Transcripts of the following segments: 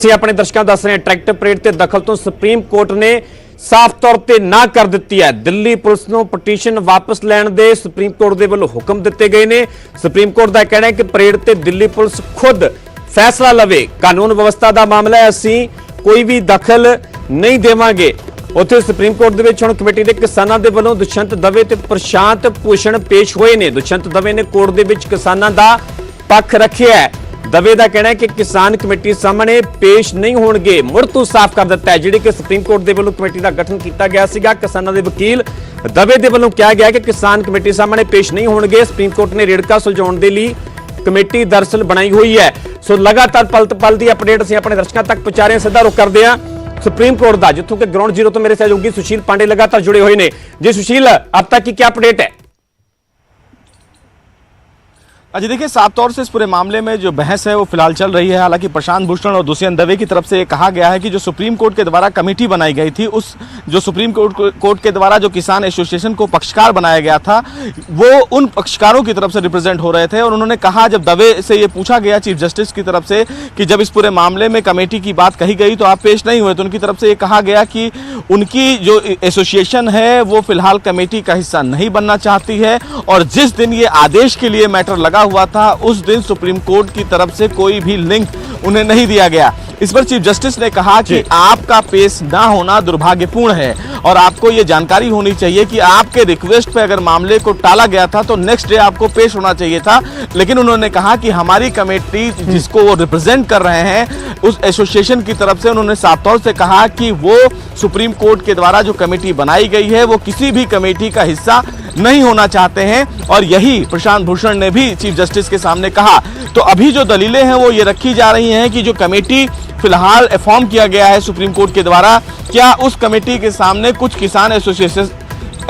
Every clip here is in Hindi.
ਅਸੀਂ ਆਪਣੇ ਦਰਸ਼ਕਾਂ ਨੂੰ ਦੱਸ ਰਹੇ ਹਾਂ ਟਰੈਕਟਰ ਪਰੇਡ ਤੇ ਦਖਲ ਤੋਂ ਸੁਪਰੀਮ ਕੋਰਟ ਨੇ ਸਾਫ਼ ਤੌਰ ਤੇ ਨਾ ਕਰ ਦਿੱਤੀ ਹੈ। ਦਿੱਲੀ ਪੁਲਿਸ ਨੂੰ ਪਟੀਸ਼ਨ ਵਾਪਸ ਲੈਣ ਦੇ ਸੁਪਰੀਮ ਕੋਰਟ ਦੇ ਵੱਲੋਂ ਹੁਕਮ ਦਿੱਤੇ ਗਏ ਨੇ। ਸੁਪਰੀਮ ਕੋਰਟ ਦਾ ਕਹਿਣਾ ਹੈ ਕਿ ਪਰੇਡ ਤੇ ਦਿੱਲੀ ਪੁਲਿਸ ਖੁਦ फैसला लवे, कानून व्यवस्था का मामला है, असीं कोई भी दखल नहीं देवांगे। उत्थे सुप्रीम कोर्ट दे विच हुण कमेटी दे किसानां दे वल्लों दुष्यंत दवे ते प्रशांत भूषण पेश होए ने। दुष्यंत दवे ने कोर्ट दे विच किसानां दा पक्ष रखिया है। दवे दा कहना है कि किसान कमेटी सामने पेश नहीं होणगे, मुड़ तो साफ कर दिता है। जिहड़ी कि सुप्रीम कोर्ट दे वल्लों कमेटी दा गठन किया गया सीगा, किसानां दे वकील दवे दे वल्लों कहा गया कि किसान कमेटी सामने पेश नहीं होणगे। सुप्रीम कोर्ट ने रेड़का सुलझाउण दे लई कमेटी दरअसल बनाई हुई है। सो लगातार पल पल की अपडेट असीं अपने दर्शकों तक पहुंचा रहे हैं। सीधा रुख करते हैं सुप्रीम कोर्ट का, जिथों के ग्राउंड जीरो तो मेरे सहयोगी सुशील पांडे लगातार जुड़े हुए हैं। जी सुशील, अब तक की क्या अपडेट है? अजी देखिए, साफ तौर से इस पूरे मामले में जो बहस है वो फिलहाल चल रही है। हालांकि प्रशांत भूषण और दुष्यंत दवे की तरफ से ये कहा गया है कि जो सुप्रीम कोर्ट के द्वारा कमेटी बनाई गई थी, उस जो सुप्रीम कोर्ट के द्वारा जो किसान एसोसिएशन को पक्षकार बनाया गया था, वो उन पक्षकारों की तरफ से रिप्रेजेंट हो रहे थे। और उन्होंने कहा, जब दवे से ये पूछा गया चीफ जस्टिस की तरफ से कि जब इस पूरे मामले में कमेटी की बात कही गई तो आप पेश नहीं हुए, तो उनकी तरफ से ये कहा गया कि उनकी जो एसोसिएशन है वो फिलहाल कमेटी का हिस्सा नहीं बनना चाहती है। और जिस दिन ये आदेश के लिए मैटर लगा हुआ था, उस दिन सुप्रीम कोर्ट की तरफ से कोई भी लिंक उन्हें नहीं दिया गया। इस पर चीफ जस्टिस ने कहा कि आपका पेश ना होना दुर्भाग्यपूर्ण है और आपको यह जानकारी होनी चाहिए कि आपके रिक्वेस्ट पे अगर मामले को टाला गया था तो नेक्स्ट डे आपको पेश होना चाहिए था। लेकिन उन्होंने कहा कि हमारी कमेटी जिसको वो रिप्रेजेंट कर रहे हैं, उस एसोसिएशन की तरफ से उन्होंने साफ तौर से कहा कि वो सुप्रीम कोर्ट के द्वारा जो कमेटी बनाई गई है वो किसी भी कमेटी का हिस्सा नहीं होना चाहते हैं। और यही प्रशांत भूषण ने भी चीफ जस्टिस के सामने कहा। तो अभी जो दलीलें हैं वो ये रखी जा रही हैं कि जो कमेटी फिलहाल फॉर्म किया गया है सुप्रीम कोर्ट के द्वारा, क्या उस कमेटी के सामने कुछ किसान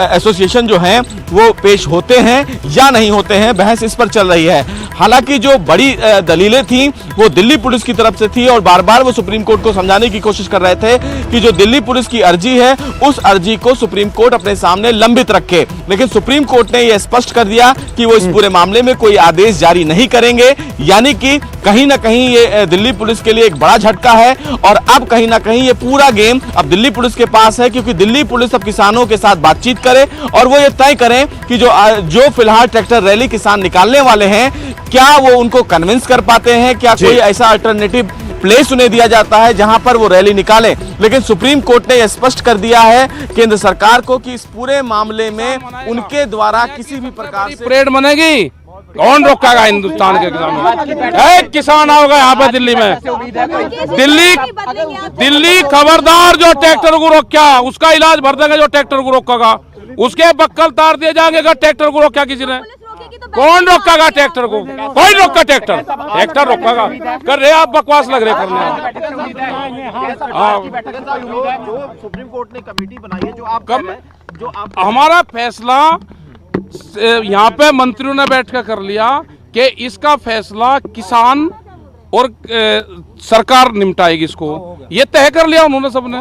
एसोसिएशन जो हैं वो पेश होते हैं या नहीं होते हैं, बहस इस पर चल रही है। हालांकि जो बड़ी दलीलें थी वो दिल्ली पुलिस की तरफ से थी और बार बार वो सुप्रीम कोर्ट को समझाने की कोशिश कर रहे थे कि जो दिल्ली पुलिस की अर्जी है उस अर्जी को सुप्रीम कोर्ट अपने सामने लंबित रखे। लेकिन सुप्रीम कोर्ट ने यह स्पष्ट कर दिया कि वो इस पूरे मामले में कोई आदेश जारी नहीं करेंगे। यानी कि कहीं ना कहीं ये दिल्ली पुलिस के लिए एक बड़ा झटका है और अब कहीं ना कहीं ये पूरा गेम अब दिल्ली पुलिस के पास है, क्योंकि दिल्ली पुलिस अब किसानों के साथ बातचीत करे और वो ये तय करें कि जो फिलहाल ट्रैक्टर रैली किसान निकालने वाले हैं, क्या वो उनको कन्विंस कर पाते हैं, क्या कोई ऐसा अल्टरनेटिव प्लेस उन्हें दिया जाता है जहां पर वो रैली निकालें। लेकिन सुप्रीम कोर्ट ने यह स्पष्ट कर दिया है केंद्र सरकार को कि इस पूरे मामले में उनके द्वारा किसी भी प्रकार से परेड बनेगी। कौन रोकेगा हिंदुस्तान के किसानों? एक किसान आओगे यहाँ पे दिल्ली में, दिल्ली खबरदार, जो ट्रैक्टर को रोका उसका इलाज भर देंगे, जो ट्रैक्टर को रोकेगा उसके बक्कल तार दिए जाएंगे। अगर ट्रैक्टर को रोका किसी ने, कौन रोकेगा ट्रैक्टर को? कोई रोका ट्रैक्टर रोकेगा? कर रहे आप बकवास लग रहे करने। सुप्रीम कोर्ट ने कमेटी बनाई है, जो आप हमारा फैसला यहाँ पे मंत्रियों ने बैठ कर लिया कि इसका फैसला किसान और सरकार निपटाएगी, इसको ये तय कर लिया उन्होंने सबने।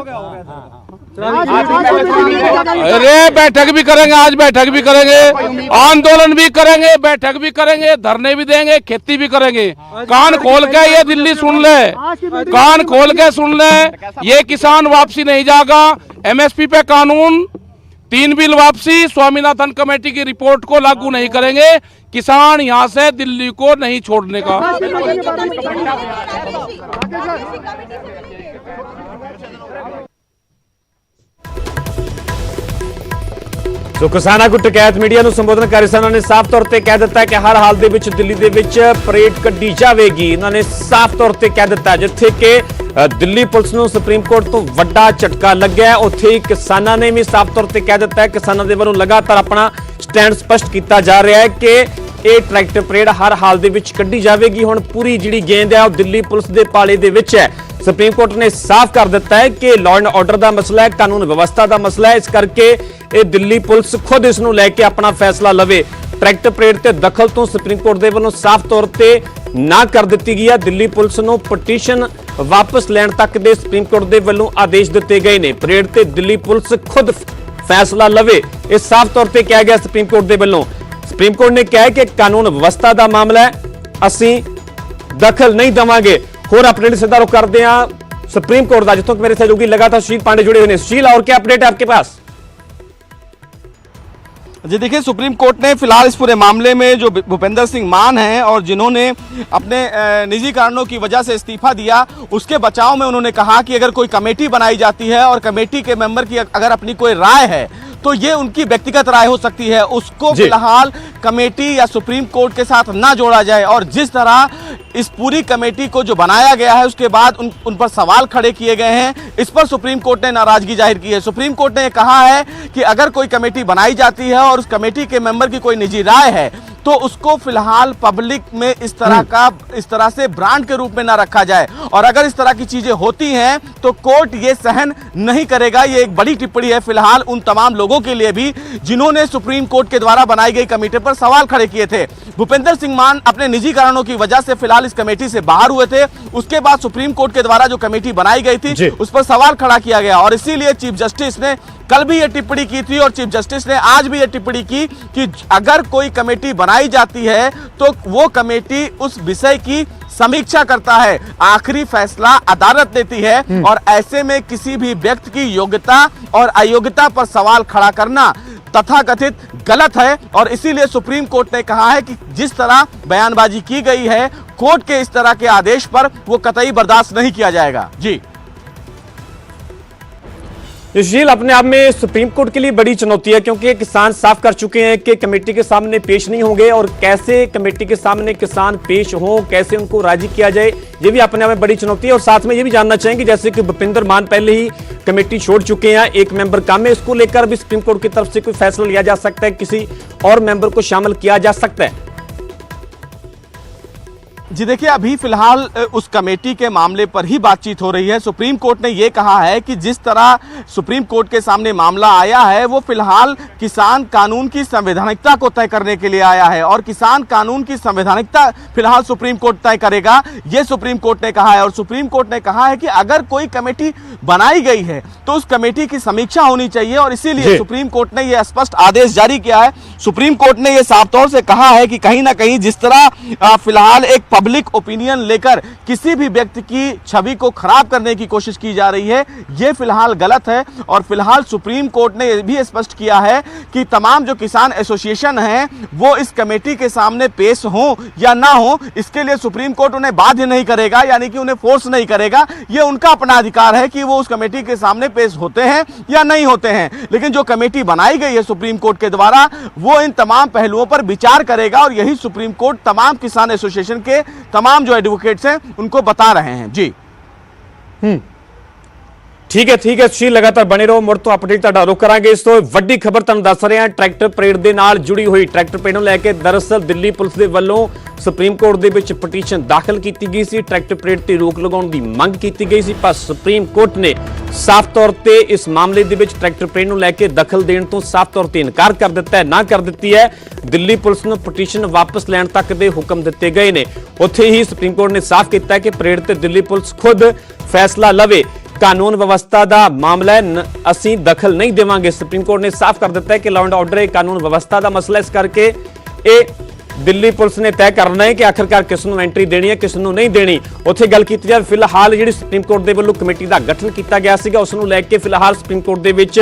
अरे बैठक भी करेंगे, आज बैठक भी करेंगे, आंदोलन भी करेंगे, बैठक भी करेंगे, धरने भी देंगे, खेती भी करेंगे। कान खोल के ये दिल्ली सुन ले, कान खोल के सुन ले, ये किसान वापसी नहीं जाएगा। एमएसपी पे कानून, 3 बिल वापसी, स्वामीनाथन कमेटी की रिपोर्ट को लागू नहीं करेंगे। किसान यहां से दिल्ली को नहीं छोड़ने का। तो किसान आगू टकैत मीडिया ਨੂੰ ਸੰਬੋਧਨ ਕਰ ਰਹੇ ਨੇ ਸਾਫ਼ ਤੌਰ ਤੇ ਕਹਿ ਦਿੱਤਾ ਕਿ ਹਰ ਹਾਲ ਦੇ ਵਿੱਚ ਦਿੱਲੀ ਦੇ ਵਿੱਚ ਪਰੇਡ ਕੱਢੀ ਜਾਵੇਗੀ। ਇਹਨਾਂ ਨੇ ਸਾਫ਼ ਤੌਰ ਤੇ ਕਹਿ ਦਿੱਤਾ ਜਿੱਥੇ ਕਿ ਦਿੱਲੀ ਪੁਲਿਸ ਨੂੰ ਸੁਪਰੀਮ ਕੋਰਟ ਤੋਂ ਵੱਡਾ ਝਟਕਾ ਲੱਗਿਆ, ਉੱਥੇ ਹੀ ਕਿਸਾਨਾਂ ਨੇ ਵੀ ਸਾਫ਼ ਤੌਰ ਤੇ ਕਹਿ ਦਿੱਤਾ ਹੈ। ਕਿਸਾਨਾਂ ਦੇ ਵੱਲੋਂ ਲਗਾਤਾਰ ਆਪਣਾ ਸਟੈਂਡ ਸਪਸ਼ਟ ਕੀਤਾ ਜਾ ਰਿਹਾ ਹੈ ਕਿ ਇਹ ਟਰੈਕਟਰ ਪਰੇਡ ਹਰ ਹਾਲ ਦੇ ਵਿੱਚ ਕੱਢੀ ਜਾਵੇਗੀ। ਹੁਣ ਪੂਰੀ ਜਿਹੜੀ ਗੇਂਦ ਹੈ ਉਹ ਦਿੱਲੀ ਪੁਲਿਸ ਦੇ ਪਾਲੇ ਦੇ ਵਿੱਚ ਹੈ। सुप्रीम कोर्ट ने साफ कर दिता है कि लॉ एंड ऑर्डर का मसला है, कानून व्यवस्था का मसला है, इस करके ये दिल्ली पुलिस खुद इस नूं लैके अपना फैसला लवे। ट्रैक्टर परेड ते दखल तो सुप्रीम कोर्ट के वल्लों साफ तौर पर ना कर दी गई है। दिल्ली पुलिस नूं पटीशन वापस लैण तक दे सुप्रीम कोर्ट के वल्लों आदेश दिते गए ने। परेड ते दिल्ली पुलिस खुद फैसला लवे, यह साफ तौर पर कहा गया सुप्रीम कोर्ट के वल्लों। सुप्रीम कोर्ट ने कहा कि कानून व्यवस्था का मामला है, असीं दखल नहीं देवांगे। होर अपडेट सीधा रुख करते हैं सुप्रीम कोर्ट का, जितों मेरे सहयोगी लगातार सुशील पांडे जुड़े हुए हैं। सुशील, और क्या अपडेट है आपके पास? जी देखिए, सुप्रीम कोर्ट ने फिलहाल इस पूरे मामले में जो भूपेंद्र सिंह मान हैं और जिन्होंने अपने निजी कारणों की वजह से इस्तीफा दिया, उसके बचाव में उन्होंने कहा कि अगर कोई कमेटी बनाई जाती है और कमेटी के मेंबर की अगर अपनी कोई राय है तो ये उनकी व्यक्तिगत राय हो सकती है, उसको फिलहाल कमेटी या सुप्रीम कोर्ट के साथ ना जोड़ा जाए। और जिस तरह इस पूरी कमेटी को जो बनाया गया है उसके बाद उन पर सवाल खड़े किए गए हैं, इस पर सुप्रीम कोर्ट ने नाराजगी जाहिर की है। सुप्रीम कोर्ट ने कहा है कि अगर कोई कमेटी बनाई जाती है और उस कमेटी के मेंबर की कोई निजी राय है तो उसको फिलहाल पब्लिक में इस तरह से ब्रांड के रूप में ना रखा जाए, और अगर इस तरह की चीजें होती हैं तो कोर्ट ये सहन नहीं करेगा। ये एक बड़ी टिप्पणी है फिलहाल उन तमाम लोगों के लिए भी जिन्होंने सुप्रीम कोर्ट के द्वारा बनाई गई कमेटी पर सवाल खड़े किए थे। भूपेंद्र सिंह मान अपने निजी कारणों की वजह से फिलहाल इस कमेटी से बाहर हुए थे। उसके बाद सुप्रीम कोर्ट के द्वारा जो कमेटी बनाई गई थी उस पर सवाल खड़ा किया गया, और इसीलिए चीफ जस्टिस ने कल भी ये टिप्पणी की थी और चीफ जस्टिस ने आज भी ये टिप्पणी की कि अगर कोई कमेटी बनाई जाती है तो वो कमेटी उस विषय की समीक्षा करता है, आखिरी फैसला अदालत लेती है, और ऐसे में किसी भी व्यक्ति की योग्यता और अयोग्यता पर सवाल खड़ा करना तथाकथित गलत है। और इसीलिए सुप्रीम कोर्ट ने कहा है कि जिस तरह बयानबाजी की गई है कोर्ट के इस तरह के आदेश पर वो कतई बर्दाश्त नहीं किया जाएगा। जी सुशील, अपने आप में सुप्रीम कोर्ट के लिए बड़ी चुनौती है, क्योंकि किसान साफ कर चुके हैं कि कमेटी के सामने पेश नहीं होंगे, और कैसे कमेटी के सामने किसान पेश हो, कैसे उनको राजी किया जाए, ये भी अपने आप में बड़ी चुनौती है। और साथ में ये भी जानना चाहेंगे, जैसे कि भूपेंद्र मान पहले ही कमेटी छोड़ चुके हैं, एक मेंबर कम है, इसको लेकर भी सुप्रीम कोर्ट की तरफ से कोई फैसला लिया जा सकता है, किसी और मेंबर को शामिल किया जा सकता है? जी देखिए, अभी फिलहाल उस कमेटी के मामले पर ही बातचीत हो रही है। सुप्रीम कोर्ट ने यह कहा है कि जिस तरह सुप्रीम कोर्ट के सामने मामला आया है वो फिलहाल किसान कानून की संवैधानिकता को तय करने के लिए आया है, और किसान कानून की संवैधानिकता फिलहाल सुप्रीम कोर्ट तय करेगा, ये सुप्रीम कोर्ट ने कहा है। और सुप्रीम कोर्ट ने कहा है कि अगर कोई कमेटी बनाई गई है तो उस कमेटी की समीक्षा होनी चाहिए, और इसीलिए सुप्रीम कोर्ट ने यह स्पष्ट आदेश जारी किया है। सुप्रीम कोर्ट ने यह साफ तौर से कहा है कि कहीं ना कहीं जिस तरह फिलहाल एक पब्लिक ओपिनियन लेकर किसी भी व्यक्ति की छवि को खराब करने की कोशिश की जा रही है, यह फिलहाल गलत है। और फिलहाल सुप्रीम कोर्ट ने यह भी स्पष्ट किया है कि तमाम जो किसान एसोसिएशन हैं वो इस कमेटी के सामने पेश हो या ना हो, इसके लिए सुप्रीम कोर्ट उन्हें बाध्य नहीं करेगा, यानी कि उन्हें फोर्स नहीं करेगा। यह उनका अपना अधिकार है कि वो उस कमेटी के सामने पेश होते हैं या नहीं होते हैं। लेकिन जो कमेटी बनाई गई है सुप्रीम कोर्ट के द्वारा वो इन तमाम पहलुओं पर विचार करेगा, और यही सुप्रीम कोर्ट तमाम किसान एसोसिएशन के तमाम जो एडवोकेट्स हैं उनको बता रहे हैं। जी ठीक है सुशील, लगातार बने रहो, मुड़ तो अपडेट ਤੁਹਾਡਾ ਰੁਕ ਕਰਾਂਗੇ। ਇਸ ਤੋਂ ਵੱਡੀ ਖਬਰ ਤੁਹਾਨੂੰ ਦੱਸ ਰਹੇ ਹਾਂ, ਟਰੈਕਟਰ ਪਰੇਡ ਦੇ ਨਾਲ ਜੁੜੀ ਹੋਈ। ਟਰੈਕਟਰ ਪਰੇਡ ਨੂੰ ਲੈ ਕੇ ਦਰਅਸਲ ਦਿੱਲੀ ਪੁਲਿਸ ਦੇ ਵੱਲੋਂ ਸੁਪਰੀਮ ਕੋਰਟ ਦੇ ਵਿੱਚ ਪਟੀਸ਼ਨ ਦਾਖਲ ਕੀਤੀ ਗਈ ਸੀ, ਟਰੈਕਟਰ ਪਰੇਡ ਤੇ ਰੋਕ ਲਗਾਉਣ ਦੀ ਮੰਗ ਕੀਤੀ ਗਈ ਸੀ, ਪਰ ਸੁਪਰੀਮ ਕੋਰਟ ਨੇ ਸਾਫ਼ ਤੌਰ ਤੇ ਇਸ ਮਾਮਲੇ ਦੇ ਵਿੱਚ ਟਰੈਕਟਰ ਪਰੇਡ ਨੂੰ ਲੈ ਕੇ ਦਖਲ ਦੇਣ ਤੋਂ ਸਾਫ਼ ਤੌਰ ਤੇ ਇਨਕਾਰ ਕਰ ਦਿੱਤਾ ਹੈ, ਨਾ ਕਰ ਦਿੱਤੀ ਹੈ। ਦਿੱਲੀ ਪੁਲਿਸ ਨੂੰ ਪਟੀਸ਼ਨ ਵਾਪਸ ਲੈਣ ਤੱਕ ਦੇ ਹੁਕਮ ਦਿੱਤੇ ਗਏ ਨੇ। ਉੱਥੇ ਹੀ ਸੁਪਰੀਮ ਕੋਰਟ ਨੇ ਸਾਫ਼ ਕੀਤਾ ਹੈ ਕਿ ਪਰੇਡ ਤੇ ਦਿੱਲੀ ਪੁਲਿਸ ਖੁਦ ਫੈਸਲਾ ਲਵੇ, कानून व्यवस्था का मामला है, असीं दखल नहीं देवांगे। सुप्रीम कोर्ट ने साफ कर दिता है कि लॉ एंड ऑर्डर कानून व्यवस्था का मसला, इस करके ये दिल्ली पुलिस ने तय करना है कि आखिरकार किस नूं एंट्री देनी है, किस नूं नहीं देनी। उत्थे गल कीती जाए, फिलहाल जिहड़ी सुप्रीम कोर्ट दे वल्लों कमेटी का गठन किया गया सीगा उस नूं लैके फिलहाल सुप्रीम कोर्ट दे विच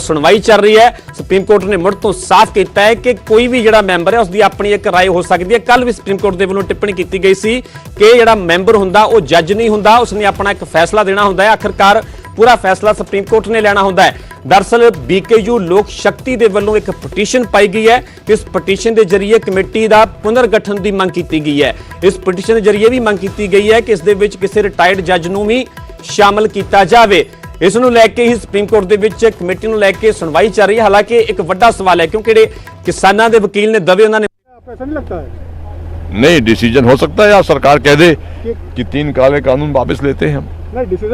सुनवाई चल रही है। सुप्रीम कोर्ट ने मुड़ तो साफ किया है कि कोई भी जिहड़ा मैंबर है उसकी अपनी एक राय हो सकती है। कल भी सुप्रीम कोर्ट दे वल्लों टिप्पणी की गई सी कि जिहड़ा मैंबर हुंदा वो जज नहीं हुंदा, उसने अपना एक फैसला देना हुंदा है, आखिरकार पूरा फैसला सुप्रीम कोर्ट ने लेना होता है। दरअसल बीकेयू लोक शक्ति के वल्लों एक पटीशन पाई गई है, इस पटीशन के जरिए कमेटी का पुनर्गठन की मंग की गई है। इस पटीशन के जरिए भी मंग की गई है कि इस दे विच किसी रिटायर्ड जज नूं भी शामिल किया जाए। इस नूं लैके ही सुप्रीम कोर्ट दे विच कमेटी नूं लैके सुनवाई चल रही है। हालांकि एक बड़ा सवाल है, क्योंकि किसानों के वकील ने दवे उन्होंने ऐसा नहीं लगता है नहीं डिसीजन हो सकता है, या सरकार कह दे कि 3 काले कानून वापस लेते हैं हम। नहीं डिसीजन